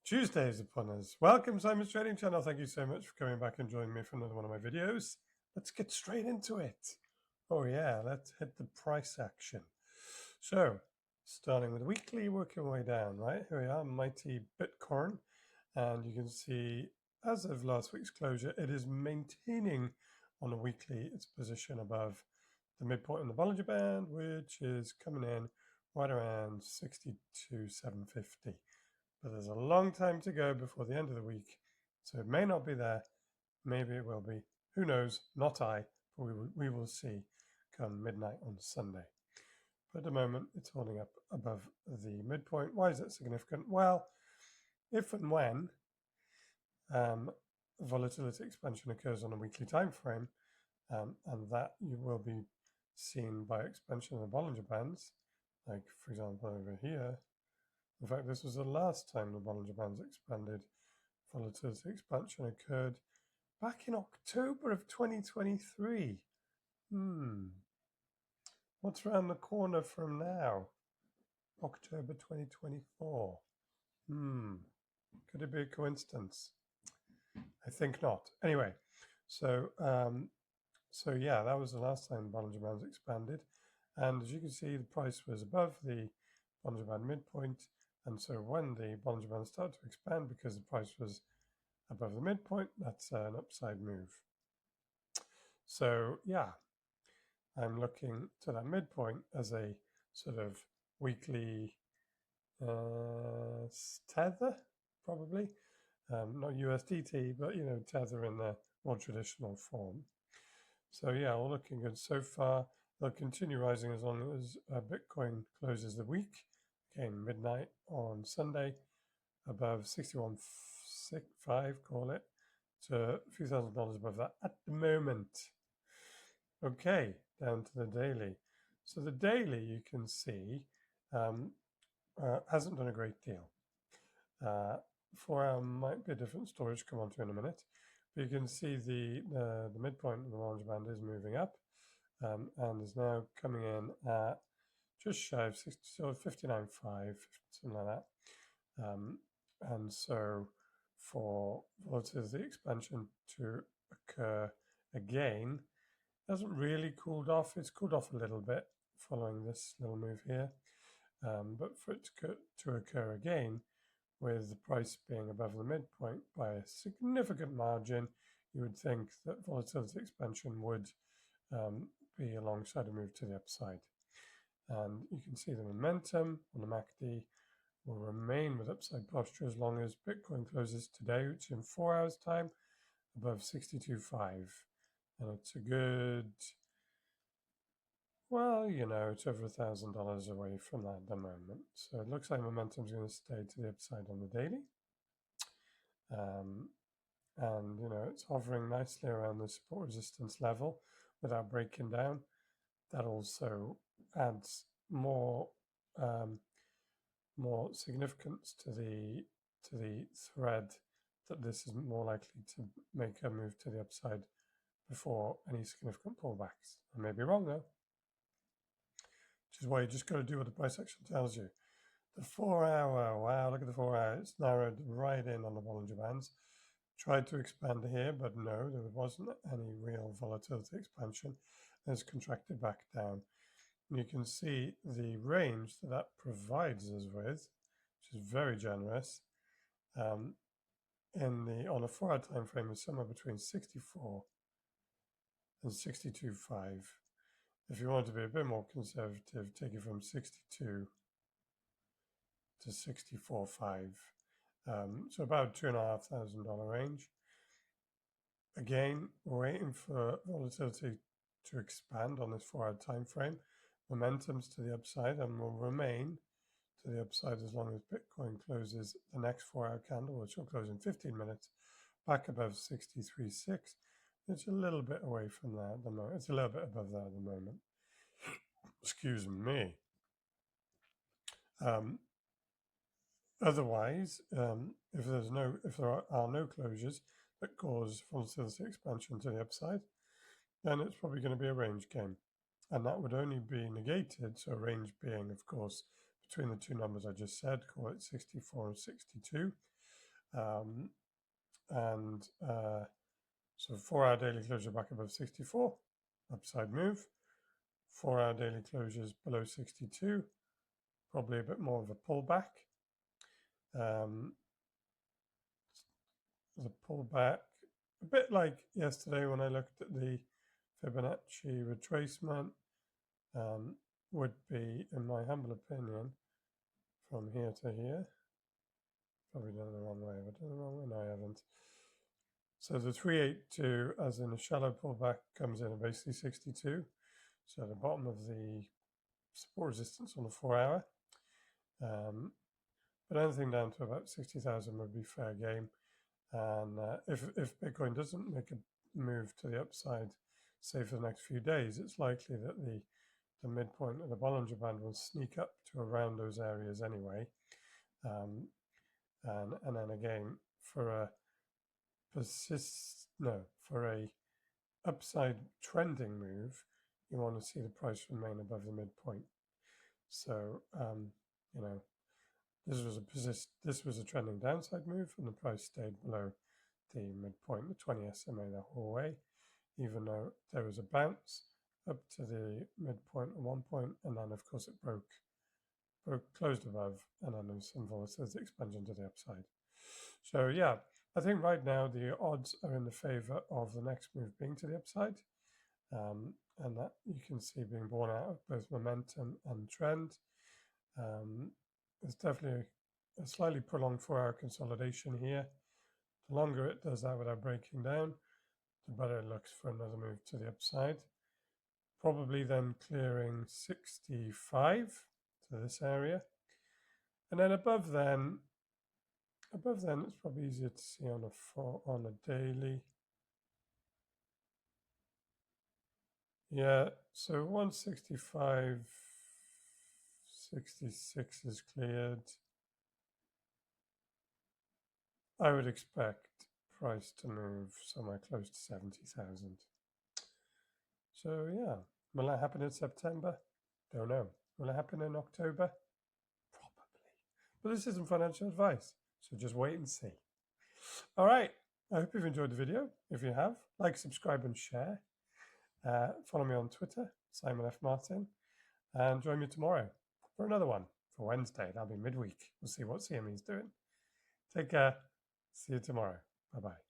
Tuesday is upon us. Welcome, Simon's Trading Channel. Thank you so much for coming back and joining me for another one of my videos. Let's get straight into it. Oh yeah, let's hit the price action. So, starting with weekly, working our way down, right? Here we are, mighty Bitcoin. And you can see, as of last week's closure, it is maintaining on a weekly its position above the midpoint in the Bollinger Band, which is coming in right around 62,750. But there's a long time to go before the end of the week, so it may not be there. Maybe it will be. Who knows? Not I, but we will see come midnight on Sunday. But at the moment, it's holding up above the midpoint. Why is that significant? Well, if and when volatility expansion occurs on a weekly time frame, and that you will be seen by expansion of the Bollinger Bands, like for example over here. In fact, this was the last time the Bollinger Bands expanded. Volatility expansion occurred back in October of 2023. What's around the corner from now? October 2024. Could it be a coincidence? I think not. Anyway, so yeah, that was the last time Bollinger Bands expanded. And as you can see, the price was above the Bollinger Band midpoint. And so when the Bollinger Band started to expand because the price was above the midpoint, that's an upside move. So yeah, I'm looking to that midpoint as a sort of weekly tether, probably. Not USDT, but tether in the more traditional form. So yeah, all looking good so far. They'll continue rising as long as Bitcoin closes the week. Again, midnight on Sunday, above 61.5, call it, to a few $1,000s above that at the moment. Okay, down to the daily. So the daily, you can see, hasn't done a great deal. 4 hour might be a different story, which come on to in a minute. But you can see the midpoint of the Bollinger Band is moving up and is now coming in at just shy of 60, so 59.5, something like that. And so for volatility expansion to occur again, it hasn't really cooled off. It's cooled off a little bit following this little move here. But for it to occur again, with the price being above the midpoint by a significant margin, you would think that volatility expansion would be alongside a move to the upside. And you can see the momentum on the MACD will remain with upside posture as long as Bitcoin closes today, which in 4 hours time, above 62.5. And it's a good, well, it's over $1,000 away from that at the moment. So it looks like momentum's going to stay to the upside on the daily. And it's hovering nicely around the support resistance level without breaking down. That also adds more significance to the thread that this is more likely to make a move to the upside before any significant pullbacks. I may be wrong though, which is why you just got to do what the price action tells you. The 4 hour, wow, look at the 4 hour. It's narrowed right in on the Bollinger Bands. Tried to expand here, but no, there wasn't any real volatility expansion. It's contracted back down. And you can see the range that provides us with, which is very generous. On a 4 hour time frame is somewhere between 64 and 62.5. If you want to be a bit more conservative, take it from 62 to 64.5. So about $2,500 range. Again, we're waiting for volatility to expand on this 4 hour time frame. Momentum's to the upside and will remain to the upside as long as Bitcoin closes the next 4 hour candle, which will close in 15 minutes, back above 63.6. It's a little bit away from that at the moment. It's a little bit above that at the moment. Excuse me. Otherwise, if there are no closures that cause volatility expansion to the upside, then it's probably going to be a range game. And that would only be negated, so range being, of course, between the two numbers I just said, call it 64 and 62. And so 4-hour daily closure back above 64, upside move. 4-hour daily closures below 62, probably a bit more of a pullback. There's a pullback, a bit like yesterday when I looked at the Fibonacci retracement, would be, in my humble opinion, from here to here. Probably done it the wrong way. Have I done it the wrong way? No, I haven't. So the 382, as in a shallow pullback, comes in at basically 62. So the bottom of the support resistance on the 4-hour. But anything down to about 60,000 would be fair game. And if Bitcoin doesn't make a move to the upside, say for the next few days, it's likely that the midpoint of the Bollinger Band will sneak up to around those areas anyway. And then again, for a upside trending move, you want to see the price remain above the midpoint. So you know, this was a trending downside move, and the price stayed below the midpoint, the 20 SMA, the whole way, even though there was a bounce up to the midpoint at one point, and then of course it closed above, and then there was some volatility expansion to the upside. So yeah, I think right now the odds are in the favor of the next move being to the upside, and that you can see being borne out of both momentum and trend. There's definitely a slightly prolonged 4-hour consolidation here. The longer it does that without breaking down, the better it looks for another move to the upside. Probably then clearing 65 to this area. And then above then it's probably easier to see on a daily. Yeah, so 165, 66 is cleared. I would expect price to move somewhere close to 70,000. So yeah, will that happen in September? Don't know. Will it happen in October? Probably. But this isn't financial advice, so just wait and see. All right. I hope you've enjoyed the video. If you have, like, subscribe, and share. Follow me on Twitter, Simon F. Martin, and join me tomorrow for another one for Wednesday. That'll be midweek. We'll see what CME is doing. Take care. See you tomorrow. Bye-bye.